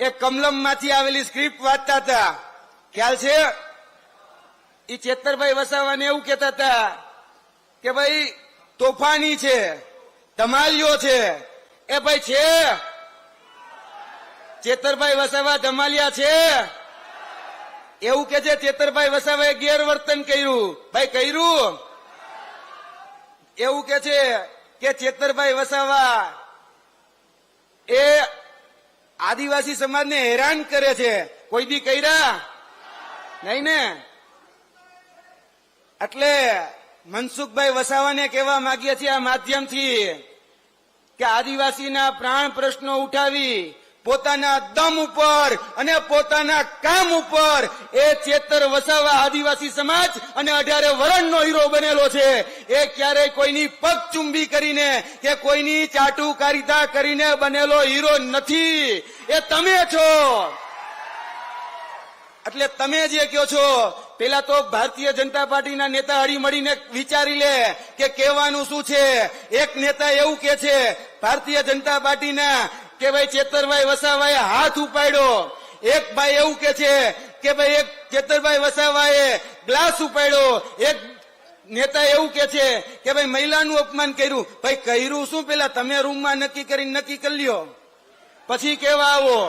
એ કમલમ માંથી આવેલી સ્ક્રિપ્ટ વાંચતા હતા. ખ્યાલ છે? એ ચેતરભાઈ વસાવાને એવું કહેતા હતા કે ભાઈ તોફાની છે, ધમાલિયો છે. એ ભાઈ છે ચેતરભાઈ વસાવા ધમાલિયા છે? એવું કે છે ચેતરભાઈ વસાવાએ ગેરવર્તન કર્યું. ભાઈ કર્યું? એવું કે છે કે ચેતરભાઈ વસાવા એ આદિવાસી સમાજને હેરાન કરે છે. કોઈ દી કર્યા નહીં ને? એટલે મનસુખભાઈ વસાવાને કહેવા માંગીએ છીએ આ માધ્યમથી કે આદિવાસીના પ્રાણ પ્રશ્નો ઉઠાવી પોતાના દમ ઉપર અને પોતાના કામ ઉપર એ ચેતર વસાવા આદિવાસી સમાજ અને 18 વર્ષનો હીરો બનેલો છે. એ ક્યારેય કોઈની પગ ચુંબી કરીને કે કોઈની ચાટુકારિતા કરીને બનેલો હીરો નથી. એ તમે છો. એટલે તમે જે કહો છો, પેલા તો ભારતીય જનતા પાર્ટીના નેતા હળી મળીને વિચારી લે કે કહેવાનું શું છે. એક નેતા એવું કે છે ભારતીય જનતા પાર્ટીના કે ભાઈ ચેતરભાઈ વસાવાએ હાથ ઉપાડ્યો. એક ભાઈ એવું કે છે કે ભાઈ એક ચેતરભાઈ વસાવાએ ગ્લાસ ઉપાડ્યો. એક નેતા એવું કે છે કે ભાઈ મહિલાનું અપમાન કર્યું. ભાઈ કર્યું શું પેલા તમે રૂમમાં નક્કી કરીને નક્કી કરી લ્યો, પછી કેવા આવો.